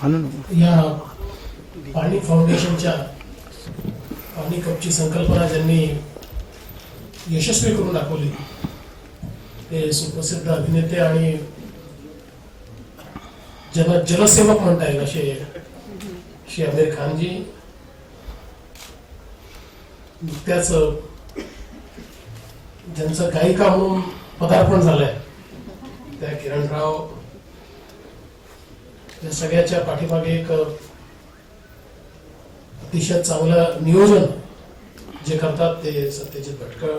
या पाणी फाउंडेशनच्या पाणी कपची संकल्पना ज्यांनी यशस्वी करून दाखवली ते सुप्रसिद्ध अभिनेते आणि जलसेवक म्हणता येईल असे आमिर खानजी. नुकत्याच ज्यांचं गायिका म्हणून पदार्पण झालंय त्या किरण राव, या सगळ्याच्या पाठीमागे एक अतिशय चांगलं नियोजन जे करतात ते सत्यजित भटकळ.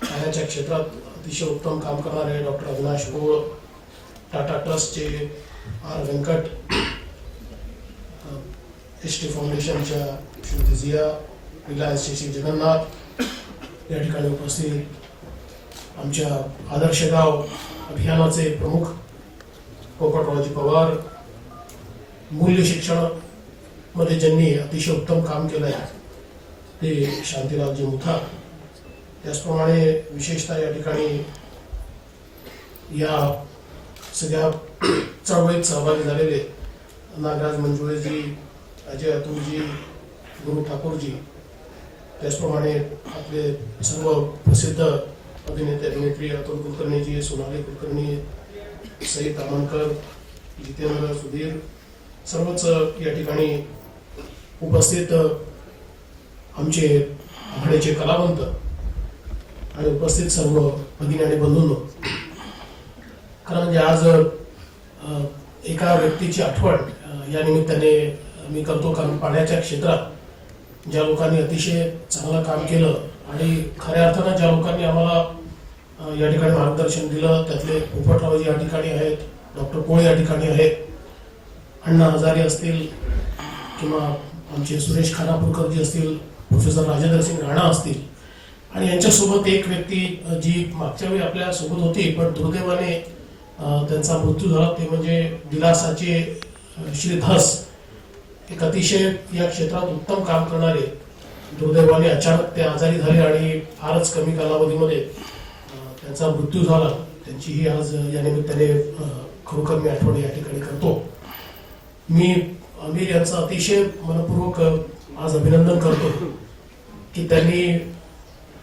पाण्याच्या क्षेत्रात अतिशय उत्तम काम करणारे डॉक्टर अविनाश ओळ, टाटा ट्रस्टचे आर व्यंकट, एसटी फाउंडेशनच्या श्रीमती जिया, रिलायन्सचे श्री जगन्नाथ या ठिकाणी उपस्थित, आमच्या आदर्श गाव अभियानाचे प्रमुख पोपटरावजी पवार, मूल्य शिक्षण मध्ये ज्यांनी अतिशय उत्तम काम केलं आहे ते शांतीलालजी मुथा. त्याचप्रमाणे विशेषतः या ठिकाणी या सगळ्या चळवळीत सहभागी झालेले नागराज मंजुळेजी, अजय अतुलजी, गुरु ठाकूरजी, त्याचप्रमाणे आपले सर्व प्रसिद्ध अभिनेते अभिनेत्री अतुल कुलकर्णीजी, सोनाली कुलकर्णी, सईद तामणकर, जितेंद्र, सुधीर, सर्वच या ठिकाणी उपस्थित आमचे आघाडीचे कलावंत आणि उपस्थित सर्व भगिनी आणि बंधूंनो. खरं म्हणजे आज एका व्यक्तीची आठवण या निमित्ताने मी करतो, कारण पाण्याच्या क्षेत्रात ज्या लोकांनी अतिशय चांगलं काम केलं आणि खऱ्या अर्थानं ज्या लोकांनी आम्हाला या ठिकाणी मार्गदर्शन दिलं त्यातले पोपटरावजी या ठिकाणी आहेत, डॉक्टर पोळ या ठिकाणी आहेत, अण्णा हजारे असतील किंवा आमचे सुरेश खानापूरकरजी असतील, प्रोफेसर राजेंद्र सिंग राणा असतील, आणि यांच्यासोबत एक व्यक्ती जी मागच्या वेळी आपल्या सोबत होती पण दुर्दैवाने त्यांचा मृत्यू झाला ते म्हणजे दिलासाचे श्री धस. एक अतिशय या क्षेत्रात उत्तम काम करणारे दुर्दैवाने अचानक ते आजारी झाले आणि फारच कमी कालावधीमध्ये त्यांचा मृत्यू झाला. त्यांचीही आज या निमित्ताने खरोखर मी आठवण या ठिकाणी करतो. मी आमिर यांचं अतिशय मनपूर्वक आज अभिनंदन करतो की त्यांनी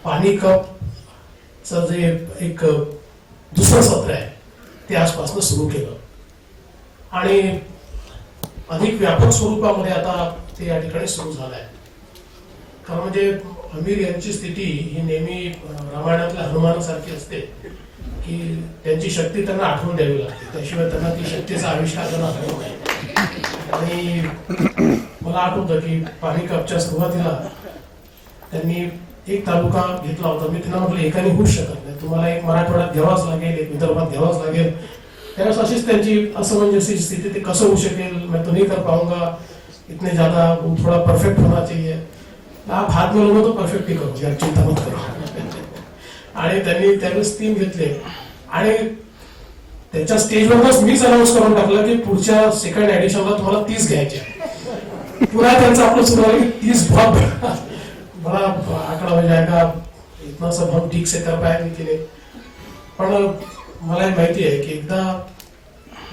पाणी कपचं जे एक दुसरं सत्र आहे ते आजपासून सुरू केलं आणि अधिक व्यापक स्वरूपामध्ये आता ते या ठिकाणी सुरू झालं आहे. कारण म्हणजे आमिर यांची स्थिती ही नेहमी रामायणातल्या हनुमानासारखी असते की त्यांची शक्ती त्यांना आठवून द्यावी लागते, त्याशिवाय त्यांना ती शक्तीचा आविष्कार त्यांना आठवत नाही. आणि मला आठवतं की पाणी कपच्या सुरुवातीला त्यांनी एक तालुका घेतला होता. मी त्यांना म्हटलं एकाने होऊच शकत नाही, तुम्हाला एक मराठवाड्यात घ्यावाच लागेल, एक विदर्भात घ्यावाच लागेल. त्यावेळेस अशीच त्यांची असमंजसी स्थिती, ते कसं होऊ शकेल, मैं तो नहीं कर पाऊंगा, इतने ज्यादा थोड़ा परफेक्ट होना चाहिए, आप हात में लोगों तो परफेक्ट ही करू, यार चिंता मत करो. आणि त्यांनी त्यावेळेस 3 घेतले आणि त्याच्या स्टेजवरच मीच अनाऊन्स करून टाकलं की पुढच्या सेकंड एडिशनला तुम्हाला 30 घ्यायचे. पुन्हा त्यांचं आपलं सुरू आहे की 30 बहुत बड़ा आकडा हो जाएगा, इतना सब हम ठीक से कर पाएंगे की नाही. पण मला माहिती आहे की एकदा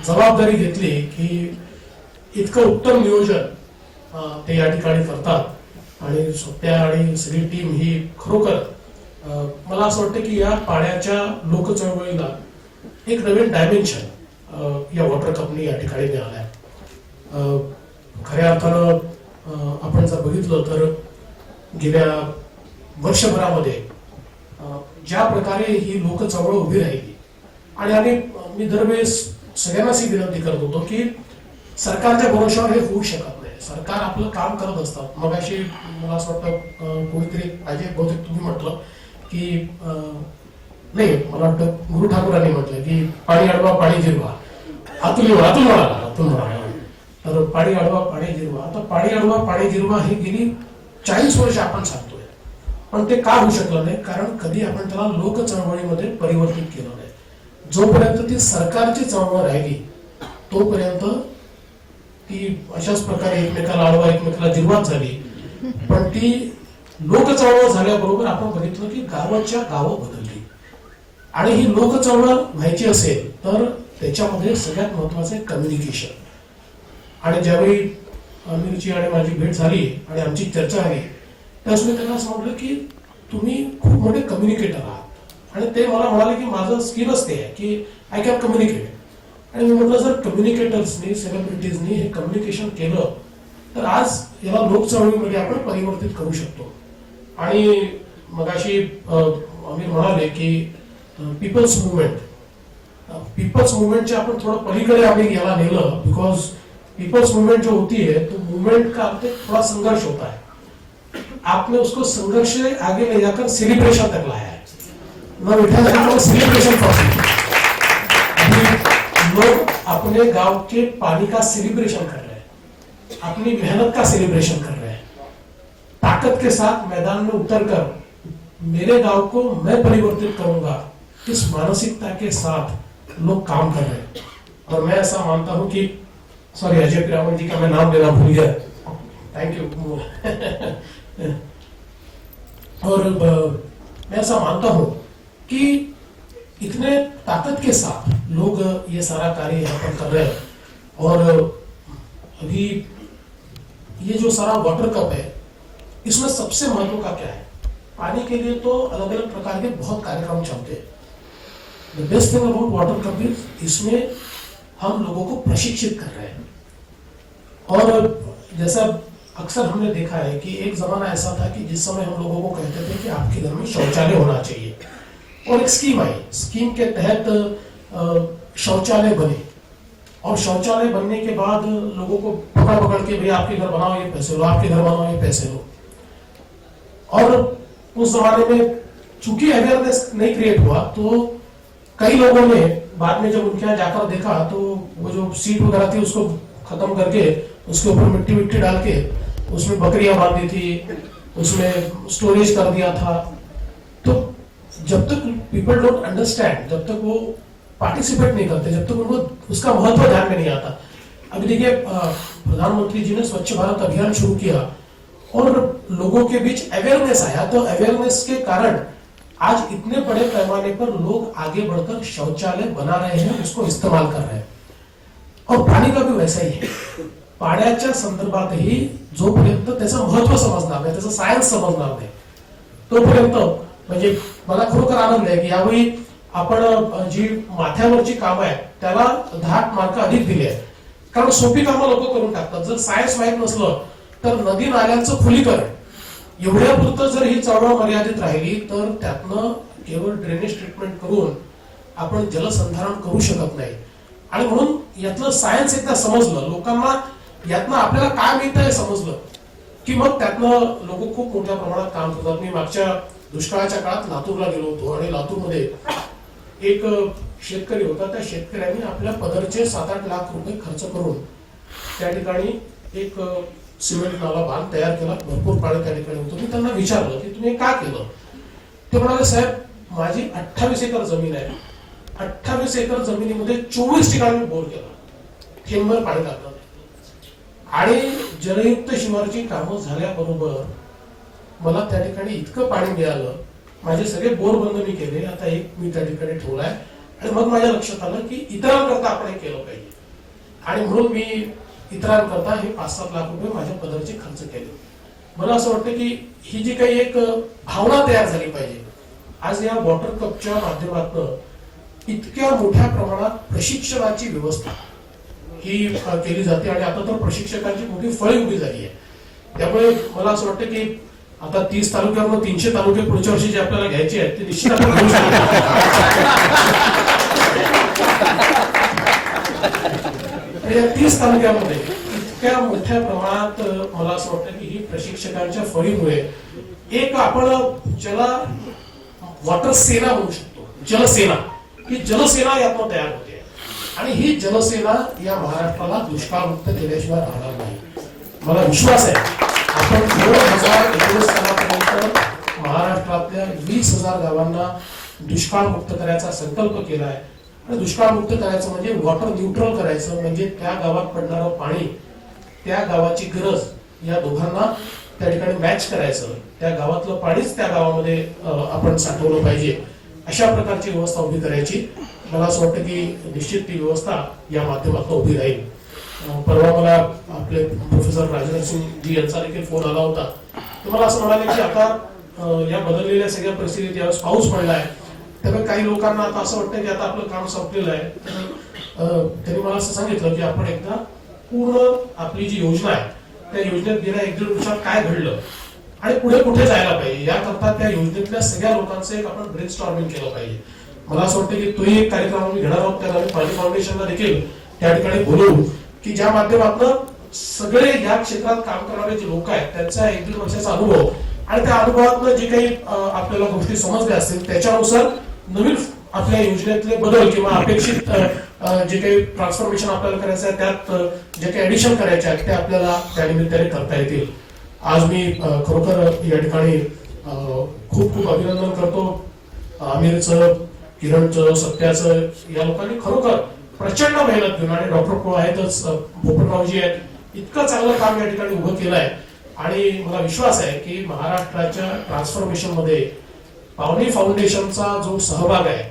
जबाबदारी घेतली की इतकं उत्तम नियोजन ते या ठिकाणी करतात आणि स्वतः आणि सगळी टीम ही खरोखर मला असं वाटतं की या पाण्याच्या लोक चळवळीला एक नवीन डायमेन्शन या वॉटर कपनी या ठिकाणी मिळालंय. खऱ्या अर्थानं आपण जर बघितलं तर गेल्या वर्षभरामध्ये ज्या प्रकारे ही लोक चळवळ उभी राहिली आणि मी दरवेळेस सगळ्यांनाच ही विनंती करत होतो की सरकारच्या भरोशावर हे होऊ शकत नाही. सरकार आपलं काम करत असतात. मग अशी मला असं वाटतं कोणीतरी अजय बहुतेक तुम्ही म्हटलं की नाही, मला वाटतं गुरु ठाकूरांनी म्हटलं की पाणी अडवा पाणी जिरवा, अतुल म्हणाला तर पाणी अडवा पाणी जिरवा. आता पाणी अडवा पाणी जिरवा हे गेली 40 वर्ष आपण सांगतोय, पण ते का होऊ शकलं नाही, कारण कधी आपण त्याला लोक चळवळीमध्ये परिवर्तित केलं नाही. जोपर्यंत ती सरकारची चळवळ राहिली तोपर्यंत ती अशाच प्रकारे एकमेकाला अडवा एकमेकाला जिरवाच झाली. पण ती लोक चळवळ झाल्याबरोबर आपण बघितलं की गावाच्या गावं बदलली आणि ही लोक चळवळ व्हायची असेल तर त्याच्यामध्ये सगळ्यात महत्वाचं आहे कम्युनिकेशन. आणि ज्यावेळी आमिरची आणि माझी भेट झाली आणि आमची चर्चा झाली त्यावेळेस मी त्यांना असं म्हटलं की तुम्ही खूप मोठे कम्युनिकेटर आहात. आणि ते मला म्हणाले की माझं स्किलच ते आहे की आय कॅन कम्युनिकेट. आणि मी म्हटलं जर कम्युनिकेटर्सनी सेलिब्रिटीजनी हे कम्युनिकेशन केलं तर आज याला लोकचळवळीमध्ये आपण परिवर्तित करू शकतो. आणि मगाशी आम्ही म्हणाले की पीपल्स मुवमेंटच्या आपण थोडं पलीकडे आम्ही याला नेलं. बिकॉज पीपल्स मूवमेंट जो होती है तो मूवमेंट का आपने थोड़ा संघर्ष होता है. आपने उसको संघर्ष से आगे ले जाकर सेलिब्रेशन तक लाया है. सेलिब्रेशन लोग अपने गांव के पानी का सेलिब्रेशन कर रहे हैं, अपनी मेहनत का सेलिब्रेशन कर रहे हैं. ताकत के साथ मैदान में उतरकर मेरे गांव को मैं परिवर्तित करूंगा इस मानसिकता के साथ लोग काम कर रहे हैं. और मैं ऐसा मानता हूं कि सॉरी अजय पिरामल जी का मैं नाम लेना भूल गया, थैंक यू. और मैं ऐसा मानता हूं कि इतने ताकत के साथ लोग ये सारा कार्य यहाँ पर कर रहे हैं. और अभी ये जो सारा वाटर कप है इसमें सबसे महत्व का क्या है? पानी के लिए तो अलग अलग प्रकार के बहुत कार्यक्रम चलते हैं. The best thing about water cup is इसमें हम लोगों को प्रशिक्षित कर रहे हैं. और जैसा अक्सर हमने देखा है कि एक जमाना ऐसा था कि जिस समय हम लोगों को कहते थे कि आपके घर में शौचालय होना चाहिए और एक स्कीम आई. स्कीम के तहत शौचालय बने और शौचालय बनने के बाद लोगों को पकड़ के भैया आपके घर बनाओ ये पैसे लो, आपके घर बनाओ ये पैसे लो. और उस जमाने में चूंकि अवेयरनेस नहीं क्रिएट हुआ तो कई लोगों ने बाद में जब उनके यहाँ जाकर देखा तो वो जो सीट वगैरह थी उसको खत्म करके उसके ऊपर मिट्टी डाल के उसमें बकरियां बांधी थी, उसमें स्टोरेज कर दिया था. तो जब तक पीपल डोंट अंडरस्टैंड, जब तक वो पार्टिसिपेट नहीं करते, जब तक उनको उसका महत्व ध्यान में नहीं आता. अभी देखिए प्रधानमंत्री जी ने स्वच्छ भारत अभियान शुरू किया और लोगों के बीच अवेयरनेस आया. तो अवेयरनेस के कारण आज इतने बड़े पैमाने पर लोग आगे बढ़कर शौचालय बना रहे हैं, उसको इस्तेमाल कर रहे हैं. और पाणी का भी वैसा ही आहे. पाण्याच्या संदर्भातही जोपर्यंत त्याचं महत्व समजणार नाही, त्याचं सायन्स समजणार नाही तोपर्यंत म्हणजे मला खरोखर आनंद आहे की यावेळी आपण जी माथ्यावरची कामं आहेत त्याला 10 मार्क अधिक दिले आहेत. कारण सोपी कामं लोक करून टाकतात. जर सायन्स माहीत नसलं तर नदी नाल्यांचं खुलीकरण एवढ्यापुरतं जर ही चळवळ मर्यादित राहिली तर त्यातनं केवळ ड्रेनेज ट्रीटमेंट करून आपण जलसंधारण करू शकत नाही. आणि म्हणून यातलं सायन्स एकदा समजलं, लोकांना यातनं आपल्याला काय मिळतंय समजलं की मग त्यातनं लोक खूप मोठ्या प्रमाणात काम करतात. मी मागच्या दुष्काळाच्या काळात लातूरला गेलो होतो आणि लातूरमध्ये एक शेतकरी होता. त्या शेतकऱ्यांनी आपल्या पदरचे 7-8 लाख रुपये खर्च करून त्या ठिकाणी एक सिमेंट नाला बांध तयार केला. भरपूर पाणी त्या ठिकाणी होतं. मी त्यांना विचारलं की तुम्ही का केलं? ते म्हणाले साहेब माझी 28 एकर जमीन आहे, 28 एकर जमिनीमध्ये 24 ठिकाणी बोर केला, थेंबभर पाणी टाकलं आणि जलयुक्त शिवारची कामं झाल्याबरोबर मला त्या ठिकाणी इतकं पाणी मिळालं, माझे सगळे बोर बंद मी केले. आता एक मी त्या ठिकाणी ठेवलाय आणि मग माझ्या लक्षात आलं की इतरांकरता आपण हे केलं पाहिजे. आणि म्हणून मी इतरांकरता हे 5-7 लाख रुपये माझ्या पदरचे खर्च केले. मला असं वाटतं की ही जी काही एक भावना तयार झाली पाहिजे. आज या वॉटर कपच्या माध्यमातून इतक्या मोठ्या प्रमाणात प्रशिक्षणाची व्यवस्था ही केली जाते आणि आता तर प्रशिक्षकांची मोठी फळी उभी झाली आहे. त्यामुळे मला असं वाटतं की आता 30 तालुक्यांवर 300 तालुके पुढच्या वर्षी जे आपल्याला घ्यायचे आहेत ते निश्चित आपण घेऊ शकतो. या 30 तालुक्यामध्ये इतक्या मोठ्या प्रमाणात मला असं वाटतं की ही प्रशिक्षकांच्या फळीमुळे एक आपण ज्याला वॉटर सेना म्हणू शकतो, जलसेना, ही जलसेना यातनं तयार होते. आणि ही जलसेना या महाराष्ट्राला दुष्काळमुक्त केल्याशिवाय राहणार नाही. मला विश्वास आहे आपण 2019 सालापर्यंत महाराष्ट्रातल्या 20,000 गावांना दुष्काळमुक्त करायचा संकल्प केला आहे. आणि दुष्काळमुक्त करायचं म्हणजे वॉटर न्यूट्रल करायचं, म्हणजे त्या गावात पडणारं पाणी, त्या गावाची गरज या दोघांना त्या ठिकाणी मॅच करायचं. त्या गावातलं पाणीच त्या गावामध्ये आपण साठवलं पाहिजे, अशा प्रकारची व्यवस्था उभी करायची. मला असं वाटतं की निश्चित ती व्यवस्था या माध्यमातून उभी राहील. परवा मला आपले प्रोफेसर राजनाथ सिंग जी यांचा देखील फोन आला होता. ते मला असं म्हणाले की आता या बदललेल्या सगळ्या परिस्थितीत यावेळेस पाऊस पडलाय, त्यामुळे काही लोकांना आता असं वाटतं की आता आपलं काम संपलेलं आहे. त्यांनी मला असं सांगितलं की आपण एकदा पूर्ण आपली जी योजना आहे त्या योजनेत गेल्या 1-1.5 वर्षात काय घडलं आणि पुढे कुठे जायला पाहिजे याकरता त्या योजनेतल्या सगळ्या लोकांचं एक आपण ब्रेनस्टॉर्मिंग केलं पाहिजे. मला असं वाटतं की तोही एक कार्यक्रम आम्ही घेणार आहोत. त्याला आम्ही पाणी फाउंडेशनला देखील त्या ठिकाणी बोलवू की ज्या माध्यमातून सगळे या क्षेत्रात काम करणारे जे लोक आहेत त्यांचा 1-1.5 वर्षाचा अनुभव आणि त्या अनुभवातून जे काही आपल्याला गोष्टी समजल्या असतील त्याच्यानुसार नवीन आपल्या योजनेतले बदल किंवा अपेक्षित जे काही ट्रान्सफॉर्मेशन आपल्याला करायचं आहे त्यात जे काही ऍडिशन करायचे आहेत ते आपल्याला त्या निमित्ताने करता येतील. आज मी खरोखर या ठिकाणी खूप खूप अभिनंदन करतो आमिरचं, किरणचं, सत्याचं. या लोकांनी खरोखर प्रचंड मेहनत घेऊन आणि डॉक्टर प्रो आहेतच, भोपतरावजी आहेत, इतकं चांगलं काम या ठिकाणी उभं केलं आहे. आणि मला विश्वास आहे की महाराष्ट्राच्या ट्रान्सफॉर्मेशन मध्ये पावनी फाउंडेशनचा जो सहभाग आहे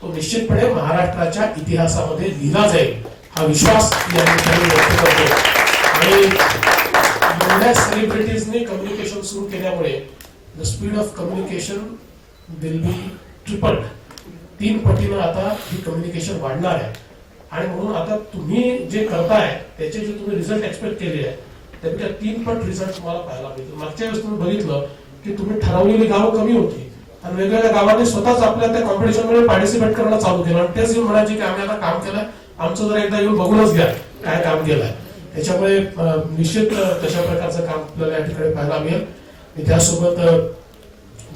तो निश्चितपणे महाराष्ट्राच्या इतिहासामध्ये लिहिला जाईल हा विश्वास या ठिकाणी व्यक्त करतो. आणि एवढ्या सेलिब्रिटीजने कम्युनिकेशन सुरू केल्यामुळे the speed of communication will be tripled. 3 पटीनं आता ही कम्युनिकेशन वाढणार आहे. आणि म्हणून आता तुम्ही जे करताय त्याचे जे तुम्ही रिझल्ट एक्सपेक्ट केले आहे त्यापेक्षा 3 पट रिझल्ट तुम्हाला पाहायला मिळतील. मागच्या वेळेस तुम्ही बघितलं की तुम्ही ठरवलेली गावं कमी होती आणि वेगवेगळ्या गावांनी स्वतःच आपल्या त्या कॉम्पिटिशन मध्ये पार्टिसिपेट करणं चालू केलं आणि तेच येऊन म्हणायचे की आम्ही आता काम केलंय, आमचं जर एकदा येऊन बघूनच घ्या काय काम केलंय. त्याच्यामुळे निश्चित तशा प्रकारचं काम आपल्याला या ठिकाणी पाहायला मिळेल. त्यासोबत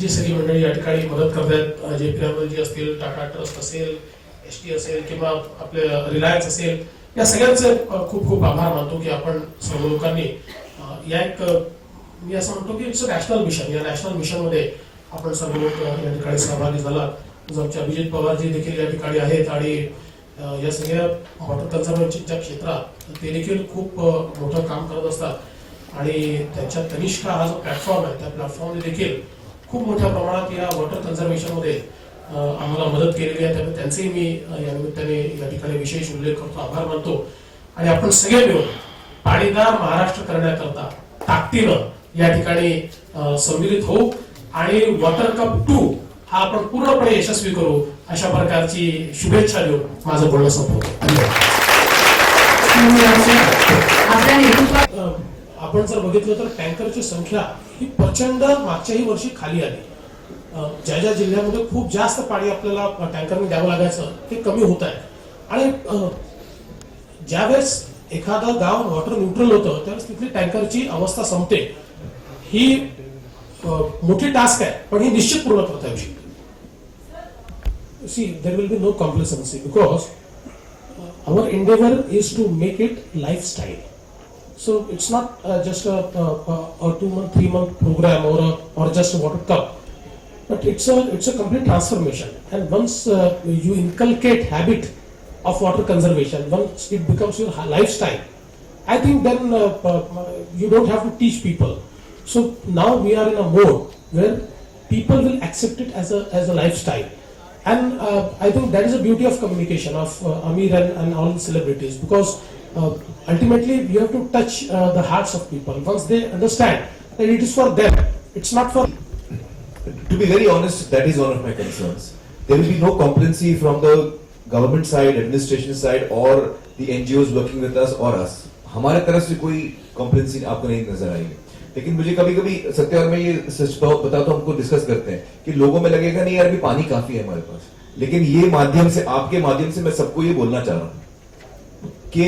जी सगळी मंडळी या ठिकाणी मदत करतात, जे जी असतील, टाटा ट्रस्ट असेल, ST असेल किंवा आपले रिलायन्स असेल, या सगळ्यांचे खूप खूप आभार मानतो की आपण सर्व लोकांनी या एक मी असं म्हणतो की इट्स अ नॅशनल मिशन. या नॅशनल मिशन मध्ये आपण सर्व लोक या ठिकाणी सहभागी झालात. आमचे अभिजित पवारजी देखील या ठिकाणी आहेत आणि या सगळ्या वॉटर कन्झर्वेशनच्या क्षेत्रात ते देखील खूप मोठं काम करत असतात आणि त्यांच्या तनिष्का हा जो प्लॅटफॉर्म आहे त्या प्लॅटफॉर्मने देखील खूप मोठ्या प्रमाणात या वॉटर कन्झर्वेशन मध्ये आम्हाला मदत केलेली आहे. त्यामुळे त्यांचेही मी या निमित्ताने या ठिकाणी विशेष उल्लेख करतो, आभार मानतो. आणि आपण सगळे मिळून पाणीदार महाराष्ट्र करण्याकरता ताकदीनं या ठिकाणी सम्मिलित होऊ आणि वॉटर कप 2 हा आपण पूर्णपणे यशस्वी करू अशा प्रकारची शुभेच्छा देऊन माझं बोलणं संपवतो. आपण जर बघितलं तर टँकरची संख्या ही प्रचंड मागच्याही वर्षी खाली आली. ज्या ज्या जिल्ह्यामध्ये खूप जास्त पाणी आपल्याला टँकरने द्यावं लागायचं ते कमी होत आहे. आणि ज्यावेळेस एखादं गाव वॉटर न्यूट्रल होतं त्यावेळेस तिथली टँकरची अवस्था संपते. ही मोठी टास्क आहे पण ही निश्चित पूर्ण करता येऊ शकते. See, there will be no complacency because our endeavor is to make it lifestyle. So it's not just a 2-month, 3-month program or just a water cup, but it's a complete transformation. And once you inculcate habit of water conservation, once it becomes your lifestyle, I think then you don't have to teach people. So now we are in a mode where people will accept it as a lifestyle. And I think that is the beauty of communication of Amir and all the celebrities, because ultimately you have to touch the hearts of people. Once they understand that it is for them, it's not for. To be very honest, that is one of my concerns. There will be no complacency from the government side, administration side, or the NGOs working with us or us. हमारे तरफ से कोई complacency आपको नहीं नजर आएगी. लेकिन मुझे कभी कभी सत्य और मैं ये सच बताता हूं, हमको डिस्कस करते हैं कि लोगों में लगेगा नहीं यार अभी पानी काफी है हमारे पास. लेकिन ये माध्यम से, आपके माध्यम से मैं सबको ये बोलना चाह रहा हूं कि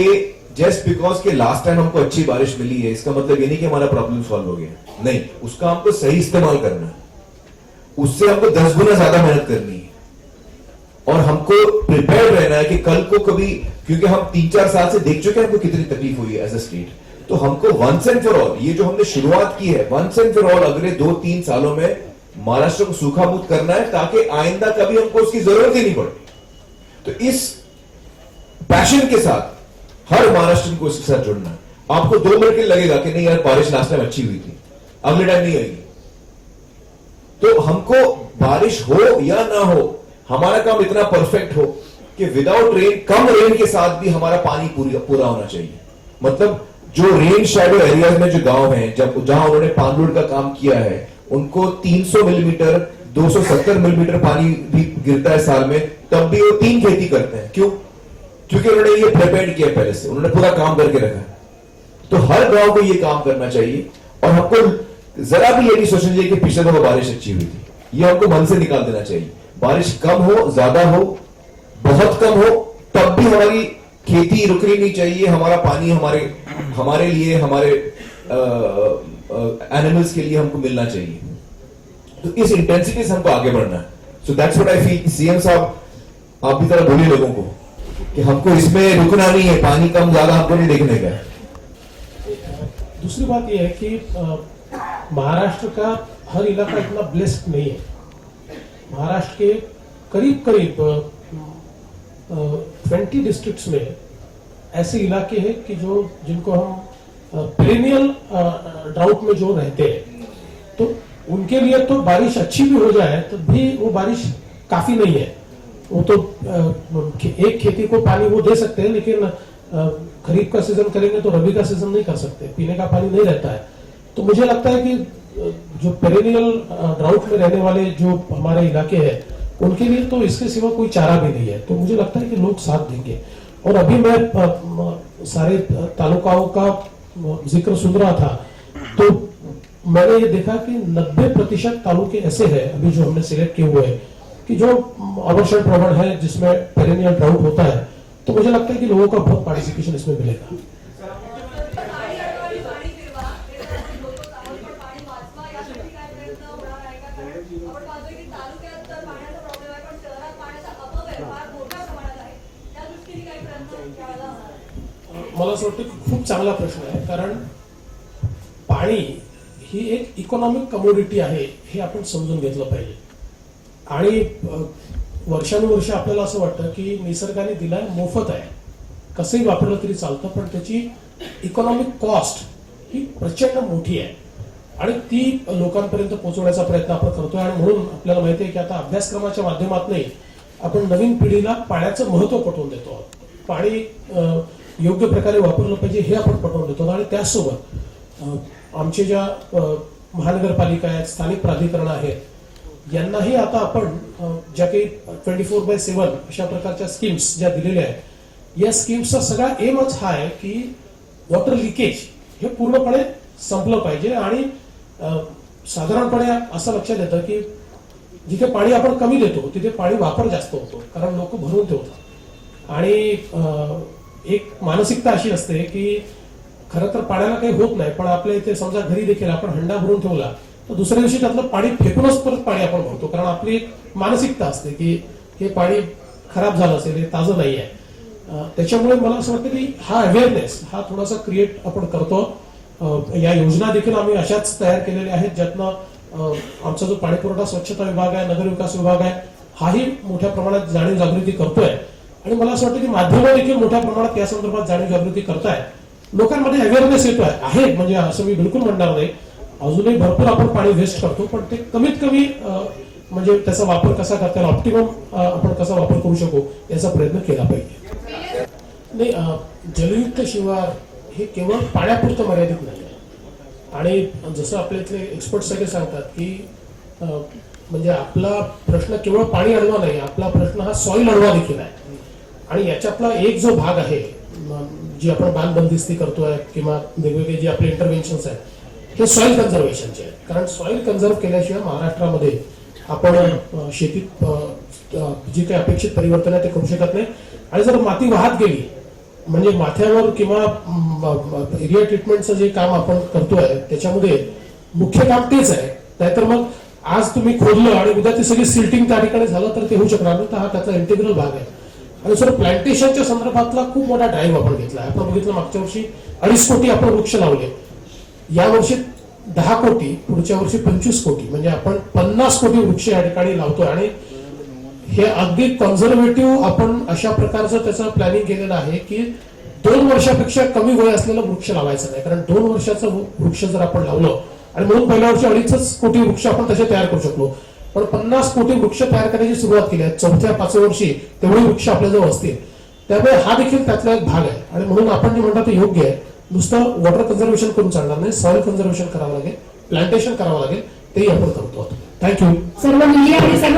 just because K last time हमको अच्छी बारिश मिली है इसका मतलब ये नहीं कि हमारा प्रॉब्लम सॉल्व हो गया. नहीं, उसका हमको सही इस्तेमाल करना है. उससे हमको 10 गुना ज्यादा मेहनत करनी है और हमको प्रिपेयर रहना है कि कल को कभी, क्योंकि हम 3-4 साल से देख चुके हैं हमको कितनी तकलीफ हुई है एज अ स्टेट. तो हमको वंस एंड फॉर ऑल, ये जो हमने शुरुआत की है, वंस एंड फॉर ऑल अगले 2-3 सालों में महाराष्ट्र को सूखा मुक्त करना है ताकि आइंदा कभी हमको उसकी जरूरत ही नहीं पड़े. तो इस पैशन के साथ हर महाराष्ट्र को इसके साथ जुड़ना है. आपको 2 मिनट के लगेगा कि नहीं यार बारिश लास्ट टाइम अच्छी हुई थी, अगले टाइम नहीं आएगी. तो हमको बारिश हो या ना हो, हमारा काम इतना परफेक्ट हो कि विदाउट रेन, कम रेन के साथ भी हमारा पानी पूरा होना चाहिए। मतलब जो रेन शैडो एरियाज में जो गांव हैं, जहां उन्होंने पानलोड का काम किया है, उनको 300 मिलीमीटर 270 मिलीमीटर पानी भी गिरता है साल में, तब भी वो 3 खेती करते हैं। क्यों? क्योंकि उन्होंने ये प्रिपेयर किया पहले से, उन्होंने पूरा काम करके रखा है। तो हर गांव को ये काम करना चाहिए और हमको जरा भी ये नहीं सोचना चाहिए कि पिछले दफा बारिश अच्छी हुई थी, ये हमको मन से निकाल देना चाहिए। बारिश कम हो, ज्यादा हो, बहुत कम हो, तब भी हमारी खेती रुकनी नहीं चाहिए। हमारा पानी हमारे लिए, हमारे एनिमल्स के लिए हमको मिलना चाहिए। तो इस इंटेंसिटी से हमको आगे बढ़ना है। So that's what I feel. CM साहब, आप भी तरह बोलिए लोगों को कि हमको इसमें रुकना नहीं है, पानी कम ज्यादा हमको नहीं देखने का है। दूसरी बात यह है कि महाराष्ट्र का हर इलाका इतना ब्लेस्ड नहीं है। महाराष्ट्र के करीब करीब 20 डिस्ट्रिक्ट्स में ऐसे इलाके हैं कि जिनको हम पेरेनियल ड्राउट में जो रहते हैं, तो उनके लिए तो बारिश अच्छी भी हो जाए तो भी वो बारिश काफी नहीं है। वो तो एक खेती को पानी वो दे सकते हैं, लेकिन खरीफ का सीजन करेंगे तो रबी का सीजन नहीं कर सकते, पीने का पानी नहीं रहता है। तो मुझे लगता है कि जो पेरेनियल ड्राउट में रहने वाले जो हमारे इलाके हैं, उनके लिए तो इसके सिवा कोई चारा भी नहीं है। तो मुझे लगता है कि लोग साथ देंगे। और अभी मैं सारे तालुकाओं का जिक्र सुन रहा था, तो मैंने ये देखा कि 90% तालुके ऐसे हैं अभी जो हमने सिलेक्ट किए हुए हैं कि जो अवर्षण प्रवण है, जिसमें पेरेनियल ड्राउट होता है। तो मुझे लगता है कि लोगों का बहुत पार्टिसिपेशन इसमें मिलेगा। मला असं वाटतं की खूप चांगला प्रश्न आहे, कारण पाणी ही एक इकॉनॉमिक कमोडिटी आहे हे आपण समजून घेतलं पाहिजे। आणि वर्षानुवर्ष आपल्याला असं वाटतं की निसर्गाने दिलाय, मोफत आहे, कसंही वापरलं तरी चालतं, पण त्याची इकॉनॉमिक कॉस्ट ही प्रचंड मोठी आहे आणि ती लोकांपर्यंत पोहोचवण्याचा प्रयत्न आपण करतोय। आणि म्हणून आपल्याला माहिती आहे की आता अभ्यासक्रमाच्या माध्यमातूनही आपण नवीन पिढीला पाण्याचं महत्त्व पटवून देतो आहोत। पाणी योग्य प्रकारे वापरलं पाहिजे हे आपण पटवून देतो। आणि त्याचसोबत आमचे ज्या महानगरपालिका आहेत, स्थानिक प्राधिकरण आहेत, यांनाही आता आपण ज्या काही 24/7 अशा प्रकारच्या स्कीम्स ज्या दिलेल्या आहेत, या स्कीम्सचा सगळा एमच हा आहे की वॉटर लिकेज हे पूर्णपणे संपलं पाहिजे। आणि साधारणपणे असं लक्षात येतं की जिथे पाणी आपण कमी देतो तिथे पाणी वापर जास्त होतो, कारण लोक भरून ठेवतात। आणि एक मानसिकता अशी असते की खरं तर पाण्याला काही होत नाही, पण आपल्या इथे समजा घरी देखील आपण हंडा भरून ठेवला तर दुसऱ्या दिवशी त्यातलं पाणी फेकूनच परत पाणी आपण भरतो, कारण आपली एक मानसिकता असते की हे पाणी खराब झालं असेल, हे ताजं नाही आहे। त्याच्यामुळे मला असं वाटतं की हा अवेअरनेस हा थोडासा क्रिएट आपण करतो। या योजना देखील आम्ही अशाच तयार केलेल्या आहेत, ज्यातनं आमचा जो पाणी पुरवठा स्वच्छता विभाग आहे, नगर विकास विभाग आहे, हाही मोठ्या प्रमाणात जाणीव जागृती करतोय। आणि मला असं वाटतं की माध्यमं देखील मोठ्या प्रमाणात या संदर्भात जाणीव जागृती करताय, लोकांमध्ये अवेअरनेस येतोय आहे। म्हणजे असं मी बिलकुल म्हणणार नाही, अजूनही भरपूर आपण पाणी वेस्ट करतो, पण ते कमीत कमी म्हणजे त्याचा वापर कसा करता येईल, ऑप्टिमम आपण कसा वापर करू शकू याचा प्रयत्न केला पाहिजे। नाही, जलयुक्त शिवार हे केवळ पाण्यापुरतं मर्यादित नाही आहे। आणि जसं आपल्या इथले एक्सपर्ट सगळे सांगतात की म्हणजे आपला प्रश्न केवळ पाणी अडवा नाही, आपला प्रश्न हा सॉइल अडवा देखील आहे। आणि याच्यातला एक जो भाग आहे जी आपण बांध बंदिस्ती करतोय किंवा वेगवेगळे जे आपले इंटरव्हेन्शन्स आहेत, हे सॉइल कन्झर्वेशनचे आहेत। कारण सॉइल कन्झर्व केल्याशिवाय महाराष्ट्रामध्ये आपण शेतीत जी काही अपेक्षित परिवर्तन आहे ते करू शकत नाही। आणि जर माती वाहत गेली म्हणजे माथ्यावर किंवा एरिया ट्रीटमेंटचं जे काम आपण करतोय त्याच्यामध्ये मुख्य काम तेच आहे। नाहीतर मग आज तुम्ही खोदलं आणि उद्या ती सगळी सिल्टिंग त्या ठिकाणी झालं तर ते होऊ शकणार नाही। तर हा त्याचा इंटिग्रल भाग आहे। आणि सर प्लांटेशनच्या संदर्भातला खूप मोठा ड्राईव्ह आपण घेतला आहे। आपण बघितलं मागच्या वर्षी 2.5 कोटी आपण वृक्ष लावले, या वर्षी 10 कोटी, पुढच्या वर्षी 25 कोटी, म्हणजे आपण 50 कोटी वृक्ष या ठिकाणी लावतोय। आणि हे अगदी कन्झर्वेटिव्ह आपण अशा प्रकारचं त्याचं प्लॅनिंग केलेलं आहे की 2 वर्षापेक्षा कमी वय असलेलं वृक्ष लावायचं नाही। कारण 2 वर्षाचं वृक्ष जर आपण लावलं, आणि म्हणून पहिल्या वर्षी 2.5 कोटी वृक्ष आपण तसे तयार करू शकलो, पण 50 कोटी वृक्ष तयार करण्याची सुरुवात केली आहे. 4-5व्या वर्षी तेवढे वृक्ष आपल्याजवळ असतील. त्यामुळे हा देखील त्यातला एक भाग आहे आणि म्हणून आपण जे म्हणतो ते योग्य आहे. नुसतं वॉटर कन्झर्वेशन करून चालणार नाही, सॉइल कन्झर्वेशन करावं लागेल, प्लांटेशन करावं लागेल, तेही आपण करतो. थँक्यू. सर्व मुली आणि सर्व